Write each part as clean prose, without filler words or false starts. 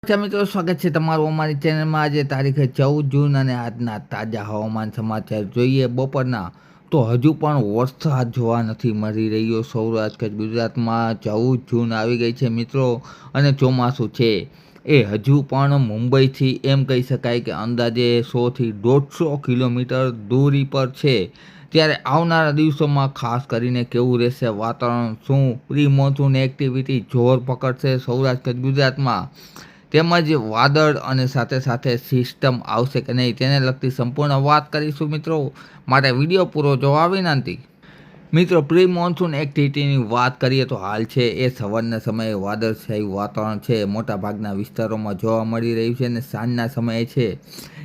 મિત્રો, સ્વાગત છે તમારું અમારી ચેનલમાં। આજે તારીખે 14 જૂન અને આજના તાજા હવામાન સમાચાર જોઈએ બપોરના, તો હજુ પણ વરસાદ જોવા નથી મળી રહ્યો સૌરાષ્ટ્ર ગુજરાતમાં। 14 જૂન આવી ગઈ છે મિત્રો, અને ચોમાસું છે એ હજુ પણ મુંબઈથી એમ કહી શકાય કે અંદાજે 100થી 150 કિલોમીટર દૂરી પર છે। ત્યારે આવનારા દિવસોમાં ખાસ કરીને કેવું રહેશે વાતાવરણ, શું પ્રી મોન્સૂન એક્ટિવિટી જોર પકડશે સૌરાષ્ટ્ર ગુજરાતમાં, તેમજ વાદળ અને સાથે સાથે સિસ્ટમ આવશે કે નહીં તેને લગતી સંપૂર્ણ વાત કરીશું મિત્રો, માટે વિડીયો પૂરો જોવા વિનંતી। મિત્રો, પ્રી મોન્સૂન એક્ટિવિટીની વાત કરીએ તો હાલ છે એ સવારના સમયે વાદળછાયું વાતાવરણ છે મોટાભાગના વિસ્તારોમાં જોવા મળી રહ્યું છે, અને સાંજના સમયે છે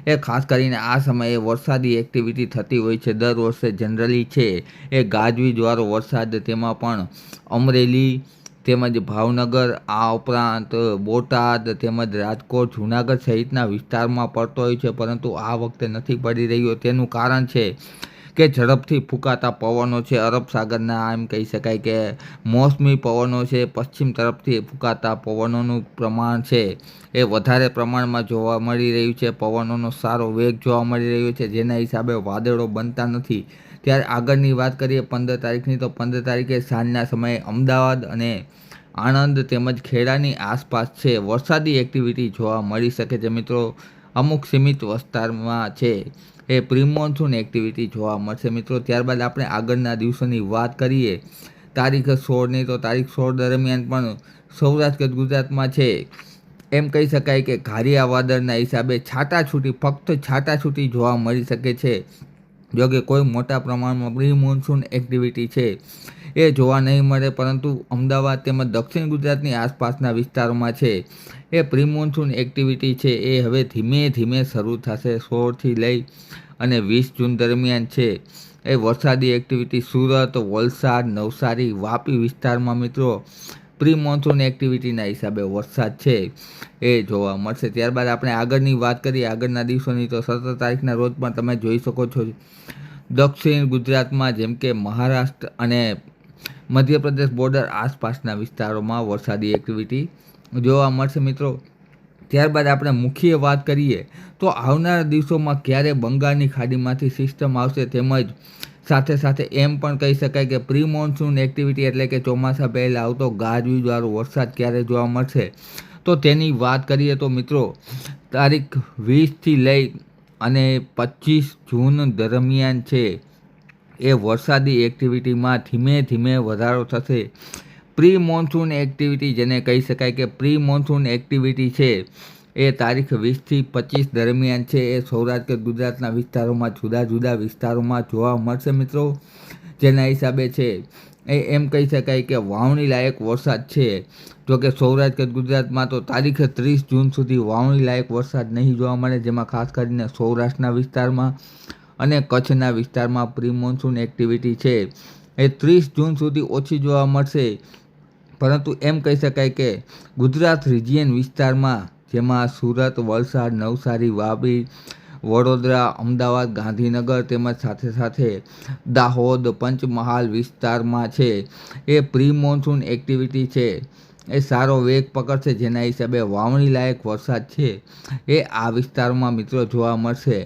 એ ખાસ કરીને આ સમયે વરસાદી એક્ટિવિટી થતી હોય છે। દર વર્ષે જનરલી છે એ ગાજવીજવાળો વરસાદ, તેમાં પણ અમરેલી તેમજ ભાવનગર, આ ઉપરાંત બોટાદ તેમજ રાજકોટ, જૂનાગઢ સહિતના વિસ્તારમાં પડતો હોય છે, પરંતુ આ વખતે નથી પડી રહ્યો। તેનું કારણ છે કે ઝડપથી ફૂંકાતા પવનો છે અરબ સાગરના, એમ કહી શકાય કે મોસમી પવનો છે, પશ્ચિમ તરફથી ફૂંકાતા પવનોનું પ્રમાણ છે એ વધારે પ્રમાણમાં જોવા મળી રહ્યું છે। પવનોનો સારો વેગ જોવા મળી રહ્યો છે, જેના હિસાબે વાદળો બનતા નથી। ત્યારે આગળની વાત કરીએ 15 તારીખની, તો 15 તારીખે સાંજના સમયે અમદાવાદ અને આણંદ તેમજ ખેડાની આસપાસ છે વરસાદી એક્ટિવિટી જોવા મળી શકે છે મિત્રો। અમુક સીમિત વિસ્તારમાં છે એ પ્રી મોન્સૂન એક્ટિવિટી જોવા મળશે મિત્રો। ત્યારબાદ આપણે આગળના દિવસોની વાત કરીએ તારીખ 16ની, તો તારીખ 16 દરમિયાન પણ સૌરાષ્ટ્ર ગુજરાતમાં છે એમ કહી શકાય કે ઘારિયા વાદળના હિસાબે ફક્ત છાટાછૂટી જોવા મળી શકે છે। જોકે કોઈ મોટા પ્રમાણમાં પ્રી મોન્સૂન એક્ટિવિટી છે એ જોવા નહીં મળે, પરંતુ અમદાવાદ તેમજ દક્ષિણ ગુજરાતની આસપાસના વિસ્તારોમાં છે એ પ્રી મોન્સૂન એક્ટિવિટી છે એ હવે ધીમે ધીમે શરૂ થશે। 16થી લઈ અને 20 જૂન દરમિયાન છે એ વરસાદી એક્ટિવિટી સુરત, વલસાડ, નવસારી, વાપી વિસ્તારમાં મિત્રો પ્રી મોન્સૂન એક્ટિવિટીના હિસાબે વરસાદ છે એ જોવા મળશે। ત્યારબાદ આપણે આગળની વાત કરીએ આગળના દિવસોની, તો 17 તારીખના રોજ પણ તમે જોઈ શકો છો દક્ષિણ ગુજરાતમાં જેમ કે મહારાષ્ટ્ર અને મધ્યપ્રદેશ બોર્ડર આસપાસના વિસ્તારોમાં વરસાદી એક્ટિવિટી જોવા મળશે મિત્રો। ત્યારબાદ આપણે મુખ્ય વાત કરીએ તો આવનારા દિવસોમાં ક્યારે બંગાળની ખાડીમાંથી સિસ્ટમ આવશે, તેમજ સાથે સાથે એમ પણ કહી શકાય કે પ્રી મોન્સૂન એક્ટિવિટી એટલે કે ચોમાસા પહેલાં આવતો ગાજવીજવાળો વરસાદ ક્યારે જોવા મળશે, તો તેની વાત કરીએ તો મિત્રો તારીખ 20થી લઈ અને 25 જૂન દરમિયાન છે એ વરસાદી એક્ટિવિટીમાં ધીમે ધીમે વધારો થશે। પ્રી મોન્સૂન એક્ટિવિટી જેને કહી શકાય કે પ્રી મોન્સૂન એક્ટિવિટી છે એ તારીખ 20થી 25 દરમિયાન છે એ સૌરાષ્ટ્ર ગુજરાતના વિસ્તારોમાં જુદા જુદા વિસ્તારોમાં જોવા મળશે મિત્રો। જેના હિસાબે છે એ એમ કહી શકાય કે વાવણી લાયક વરસાદ છે। જોકે સૌરાષ્ટ્ર ગુજરાતમાં તો તારીખ 30 જૂન સુધી વાવણી લાયક વરસાદ નહીં જોવા મળે, જેમાં ખાસ કરીને સૌરાષ્ટ્રના વિસ્તારમાં અને કચ્છના વિસ્તારમાં પ્રી મોન્સૂન એક્ટિવિટી છે એ 30 જૂન સુધી ઓછી જોવા મળશે। પરંતુ એમ કહી શકાય કે ગુજરાત રિજિયન વિસ્તારમાં, જેમાં સુરત, વલસાડ, નવસારી, વાપી, વડોદરા, અમદાવાદ, ગાંધીનગર તેમજ સાથે સાથે દાહોદ, પંચમહાલ વિસ્તારમાં છે એ પ્રી મોન્સૂન એક્ટિવિટી છે એ સારો વેગ પકડશે, જેના હિસાબે વાવણી લાયક વરસાદ છે એ આ વિસ્તારમાં મિત્રો જોવા મળશે।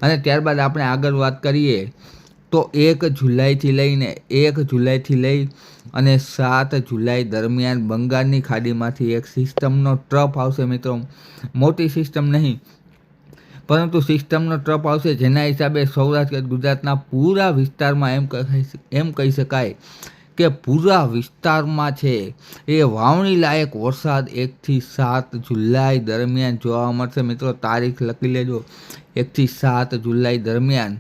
અને ત્યારબાદ આપણે આગળ વાત કરીએ તો 1 જુલાઈથી લઈ અને 7 જુલાઈ દરમિયાન બંગાળની ખાડીમાંથી એક સિસ્ટમનો ટ્રફ આવશે મિત્રો। મોટી સિસ્ટમ નહીં, પરંતુ સિસ્ટમનો ટ્રફ આવશે, જેના હિસાબે સૌરાષ્ટ્ર ગુજરાતના પૂરા વિસ્તારમાં એમ કહી શકાય કે પૂરા વિસ્તારમાં છે એ વાવણી લાયક વરસાદ 1થી 7 જુલાઈ દરમિયાન જોવા મળશે મિત્રો। તારીખ લખી લેજો, 1થી 7 જુલાઈ દરમિયાન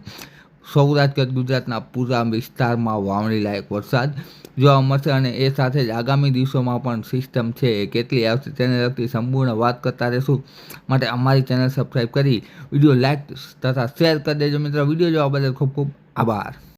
સૌરાષ્ટ્ર ગુજરાતના પૂરા વિસ્તારમાં વાવણી લાયક વરસાદ જોવા મળશે। અને એ સાથે જ આગામી દિવસોમાં પણ સિસ્ટમ છે એ કેટલી આવશે તેને લગતી સંપૂર્ણ વાત કરતા રહીશું, માટે અમારી ચેનલ સબસ્ક્રાઈબ કરી વિડીયો લાઇક તથા શેર કરી દેજો મિત્રો। વિડીયો જોવા બદલ ખૂબ ખૂબ આભાર।